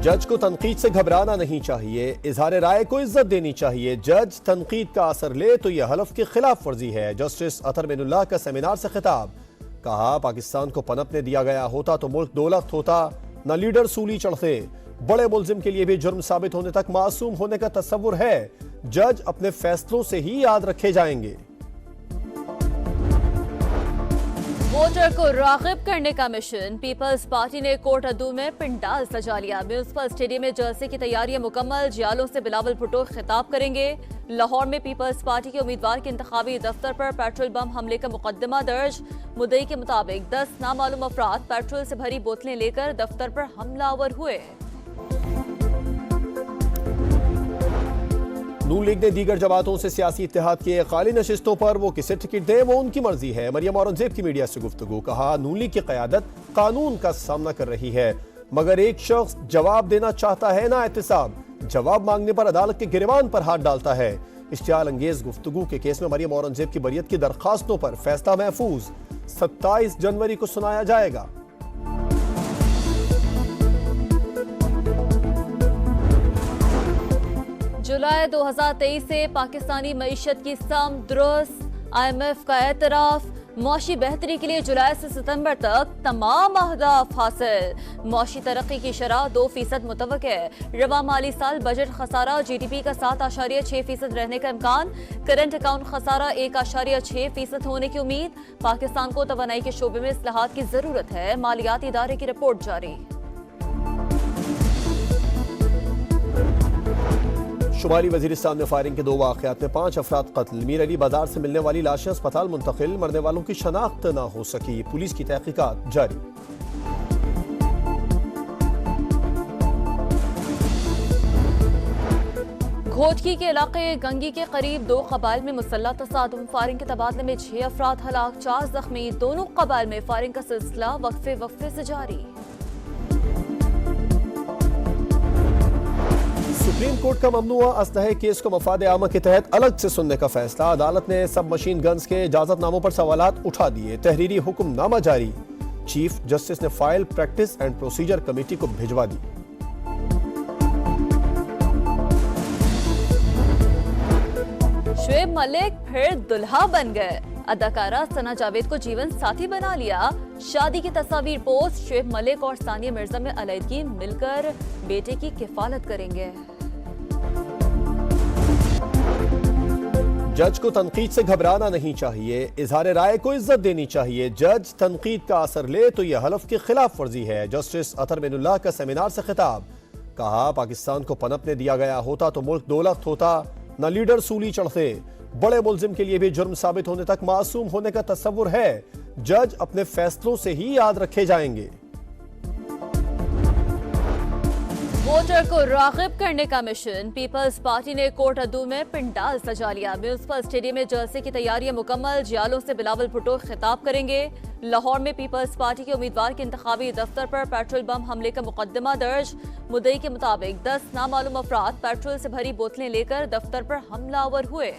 जज को तनकीद से घबराना नहीं चाहिए, इजहार राय को इज्जत देनी चाहिए। जज तनकीद का असर ले तो यह हलफ की खिलाफ वर्जी है। जस्टिस अतर मिनुल्लाह का सेमिनार से खिताब। कहा, पाकिस्तान को पनपने दिया गया होता तो मुल्क दौलत होता, न लीडर सूली चढ़ते। बड़े मुल्जिम के लिए भी जुर्म साबित होने तक मासूम होने का तस्वुर है। जज अपने फैसलों से ही याद रखे जाएंगे। वोटर को राग़िब करने का मिशन। पीपल्स पार्टी ने कोट अदू में पिंडाल सजा लिया। म्यूनिसिपल स्टेडियम में जलसे की तैयारियां मुकम्मल। जियालों से बिलावल भुट्टो खिताब करेंगे। लाहौर में पीपल्स पार्टी के उम्मीदवार के इंतखाबी दफ्तर पर पेट्रोल बम हमले का मुकदमा दर्ज। मुद्दई के मुताबिक 10 नामालूम अफराद पेट्रोल से भरी बोतलें लेकर दफ्तर पर हमलावर हुए। नून लीग ने दीगर जमातों से सियासी इत्तेहाद की खाली नशिस्तों पर वो किसे टिकट दें वो उनकी मर्जी है। मरियम औरंगजेब की मीडिया से गुफ्तगू। कहा, नून लीग की क़यादत कानून का सामना कर रही है, मगर एक शख्स जवाब देना चाहता है ना एहतिसाब, जवाब मांगने पर अदालत के गिरबान पर हाथ डालता है। इश्तियाल अंगेज गुफ्तगू के केस में मरियम औरंगजेब की बरियत की दरखास्तों पर फैसला महफूज 27 जनवरी को सुनाया जाएगा। जुलाई 2023 से पाकिस्तानी मईशत की सम दुरुस्त। IMF का एतराफ। मौशी बेहतरी के लिए जुलाई से सितंबर तक तमाम अहदाफ हासिल। मौशी तरक्की की शरह 2% मुतवक्के। रवा माली साल बजट खसारा GDP का 7.6% रहने का इम्कान। करंट अकाउंट खसारा 1.6% होने की उम्मीद। पाकिस्तान को तवानाई के शोबे में इस्लाहात की जरूरत है। मालियाती इदारे की रिपोर्ट जारी। शुमाली वजीरिस्तान में फायरिंग के 2 वाक़यात में 5 अफराद कत्ल। मीर अली बाजार से मिलने वाली लाशें अस्पताल मुंतकिल। मरने वालों की शनाख्त न हो सकी। पुलिस की तहकीकात जारी। घोटकी के इलाके गंगी के करीब 2 कबाइल में मुसल्लह तसादुम। फायरिंग के तबादले में 6 अफराद हलाक, 4 जख्मी। दोनों कबाइल में फायरिंग का सिलसिला वक्फे से जारी। सुप्रीम कोर्ट का ममनुआ असलहे केस को मफाद आमा के तहत अलग से सुनने का फैसला। अदालत ने सब मशीन गन्स के इजाजतनामों पर सवालात उठा दिए। तहरीरी हुक्मनामा जारी। चीफ जस्टिस ने file practice and procedure committee को भिजवा दी। शुएब मलिक फिर दुल्हा बन गए। अदाकारा सना जावेद को जीवन साथी बना लिया। शादी की तस्वीर पोस्ट। शुएब मलिक और सानिया मिर्जा में अलैदगी, मिलकर बेटे की किफालत करेंगे। जज को तनकीद से घबराना नहीं चाहिए, इजहार राय को इज्जत देनी चाहिए। जज तनकीद का असर ले तो यह हलफ की खिलाफ वर्जी है। जस्टिस अतर मिनुल्लाह का सेमिनार से खिताब। कहा, पाकिस्तान को पनपने दिया गया होता तो मुल्क दौलत होता, न लीडर सूली चढ़ते। बड़े मुल्जिम के लिए भी जुर्म साबित होने तक मासूम होने का तस्वुर है। जज अपने फैसलों से ही याद रखे जाएंगे। वोटर को राग़िब करने का मिशन। पीपल्स पार्टी ने कोट अदू में पिंडाल सजा लिया। म्यूनिसिपल स्टेडियम में जलसे की तैयारियां मुकम्मल। जियालों से बिलावल भुट्टो खिताब करेंगे। लाहौर में पीपल्स पार्टी के उम्मीदवार के इंतखाबी दफ्तर पर पेट्रोल बम हमले का मुकदमा दर्ज। मुद्दई के मुताबिक 10 नामालूम अफराद पेट्रोल से भरी बोतलें लेकर दफ्तर पर हमलावर हुए।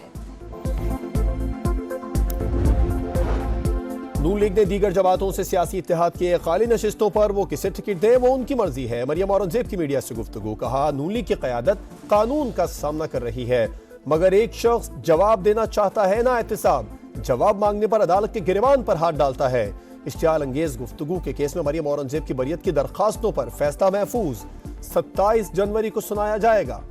नून लीग ने दीगर जमातों से सियासी इत्तेहाद की खाली नशिस्तों पर वो किसे टिकट दें वो उनकी मर्जी है। मरियम औरंगजेब की मीडिया से गुफ्तगू। कहा, नून लीग की क़यादत कानून का सामना कर रही है, मगर एक शख्स जवाब देना चाहता है ना एहतिसाब, जवाब मांगने पर अदालत के गिरबान पर हाथ डालता है। इश्तियाल अंगेज गुफ्तगू के केस में मरियम औरंगजेब की बरियत की दरखास्तों पर फैसला महफूज 27 जनवरी को सुनाया जाएगा।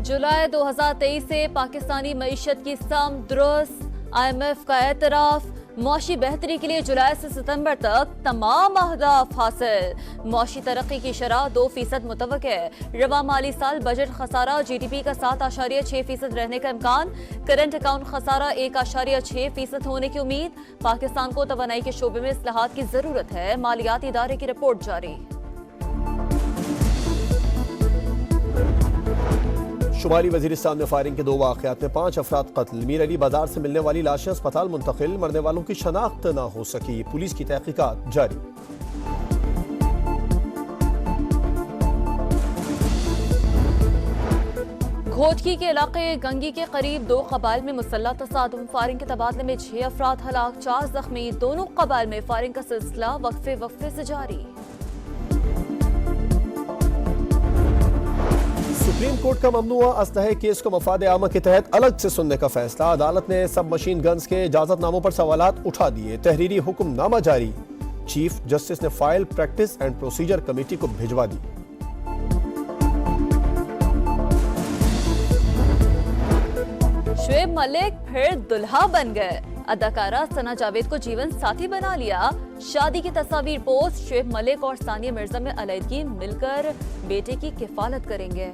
जुलाई 2023 से पाकिस्तानी मईशत की सम दुरुस्त। IMF का एतराफ। मौशी बेहतरी के लिए जुलाई से सितंबर तक तमाम अहदाफ हासिल। मौशी तरक्की की शरह 2% मुतवक्के। रवा माली साल बजट खसारा GDP का 7.6% रहने का इम्कान। करंट अकाउंट खसारा 1.6% होने की उम्मीद। पाकिस्तान को तवानाई के शोबे में इस्लाहात की जरूरत है। मालियाती इदारे की रिपोर्ट जारी। शुमाली वजीरिस्तान में फायरिंग के 2 वाक़यात में 5 अफराद कत्ल। मीर अली बाजार से मिलने वाली लाशें अस्पताल मुंतकिल। मरने वालों की शनाख्त न हो सकी। पुलिस की तहकीकात जारी। घोटकी के इलाके गंगी के करीब दो कबाइल में मुसल्लह तसादुम, फायरिंग के तबादले में 6 अफराद हलाक, 4 जख्मी। दोनों कबाइल में फायरिंग का सिलसिला वक्फे से जारी। सुप्रीम कोर्ट का ममनुआ असलहे केस को मफाद आमा के तहत अलग से सुनने का फैसला। अदालत ने सब मशीन गन्स के इजाजतनामों पर सवालात उठा दिए। तहरीरी हुक्मनामा जारी। चीफ जस्टिस ने file practice and procedure committee को भिजवा दी। शुएब मलिक फिर दुल्हा बन गए। अदाकारा सना जावेद को जीवन साथी बना लिया। शादी की तस्वीर पोस्ट। शुएब मलिक और सानिया मिर्जा में अलहदगी, मिलकर बेटे की किफालत करेंगे।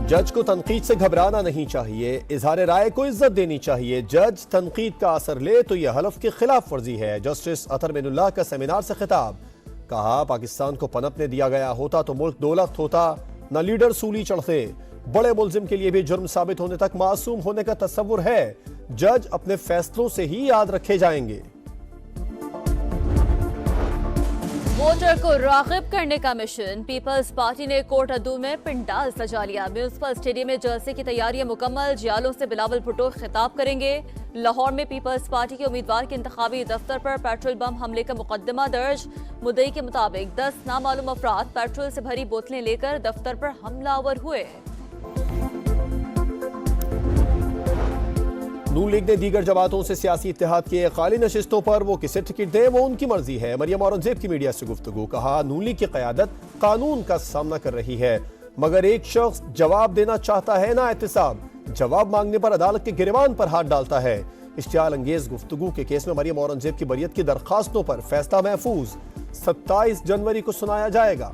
जज को तनकीद से घबराना नहीं चाहिए, इजहार राय को इज्जत देनी चाहिए। जज तनकीद का असर ले तो यह हलफ की खिलाफ वर्जी है। जस्टिस अतर मिनुल्लाह का सेमिनार से खिताब। कहा, पाकिस्तान को पनपने दिया गया होता तो मुल्क दौलत होता, न लीडर सूली चढ़ते। बड़े मुल्जिम के लिए भी जुर्म साबित होने तक मासूम होने का तस्वुर है। जज अपने फैसलों से ही याद रखे जाएंगे। वोटर को राग़िब करने का मिशन। पीपल्स पार्टी ने कोट अद्दू में पिंडाल सजा लिया। म्यूनिसिपल स्टेडियम में जलसे की तैयारियां मुकम्मल। जियालों से बिलावल भुट्टो खिताब करेंगे। लाहौर में पीपल्स पार्टी के उम्मीदवार के इंतखाबी दफ्तर पर पेट्रोल बम हमले का मुकदमा दर्ज। मुद्दई के मुताबिक 10 नामालूम अफराद पेट्रोल से भरी बोतलें लेकर दफ्तर पर हमलावर हुए। नून लीग ने दीगर जमातों से सियासी इत्तेहाद किए। खाली नशिस्तों पर वो किसे टिकट दे वो उनकी मर्जी है। मरियम औरंगजेब की मीडिया से गुफ्तगू। कहा, नून लीग की क़यादत कानून का सामना कर रही है, मगर एक शख्स जवाब देना चाहता है ना एहतिसाब। जवाब मांगने पर अदालत के गिरबान पर हाथ डालता है। इश्तियाल अंगेज गुफ्तगू के केस में मरियम औरंगजेब की बरियत की दरखास्तों पर फैसला महफूज। 27 जनवरी को सुनाया जाएगा।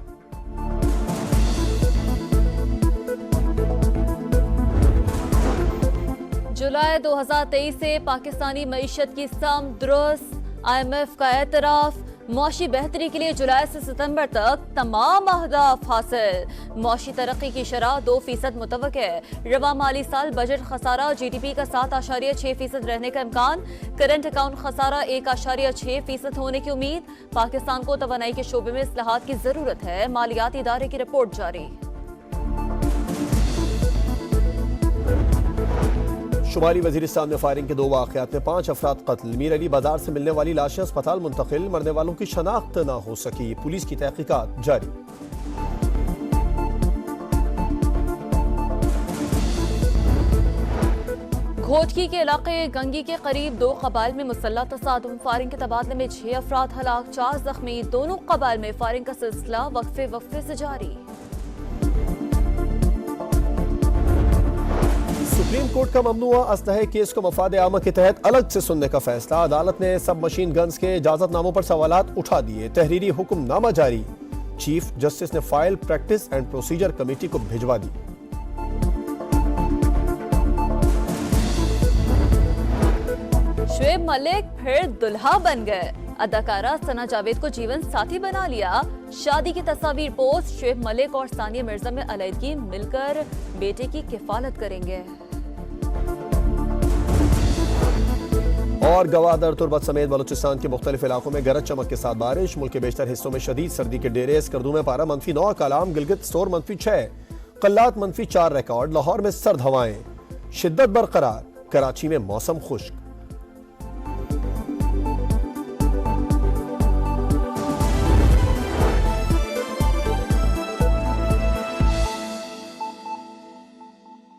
जुलाई 2023 से पाकिस्तानी मईशत की सम दुरुस्त, IMF का एतराफ। मौशी बेहतरी के लिए जुलाई से सितंबर तक तमाम अहदाफ हासिल। मौशी तरक्की की शरह 2% मुतवक्के। रवा माली साल बजट खसारा GDP का 7.6% रहने का इम्कान। करंट अकाउंट खसारा 1.6% होने की उम्मीद। पाकिस्तान को तवानाई के शोबे में इस्लाहात की जरूरत है। मालियाती इदारे की रिपोर्ट जारी। शुमाली वजीरिस्तान में फायरिंग के 2 वाक़यात में 5 अफराद कत्ल। मीर अली बाजार से मिलने वाली लाशें अस्पताल मुंतकिल। मरने वालों की शनाख्त न हो सकी। पुलिस की तहकीकात जारी। घोटकी के इलाके गंगी के करीब 2 कबाइल में मुसल्लह तसादुम, फायरिंग के तबादले में 6 अफराद हलाक, 4 जख्मी। दोनों कबाइल में फायरिंग का सिलसिला वक्फे से जारी। सुप्रीम कोर्ट का ममनुआ असलहे केस को मफाद आमा के तहत अलग से सुनने का फैसला। अदालत ने सब मशीन गन्स के इजाजतनामों पर सवालात उठा दिए। तहरीरी हुक्मनामा जारी। चीफ जस्टिस ने file practice and procedure committee को भिजवा दी। शुएब मलिक फिर दुल्हा बन गए। अदाकारा सना जावेद को जीवन साथी बना लिया। शादी की तस्वीर पोस्ट। शुएब मलिक और सानिया मिर्जा में अलहदगी, मिलकर बेटे की किफालत करेंगे। और गवादर, तुर्बत समेत बलूचिस्तान के मुख्तलिफ इलाकों में गरज चमक के साथ बारिश। मुल्क के बेशतर हिस्सों में शदीद सर्दी के डेरे। स्कर्दू में पारा -9, कालाम गिलगित स्टोर -6, कल्लात -4 रिकॉर्ड। लाहौर में सर्द हवाएं, शिद्दत बरकरार। कराची में मौसम खुश्क।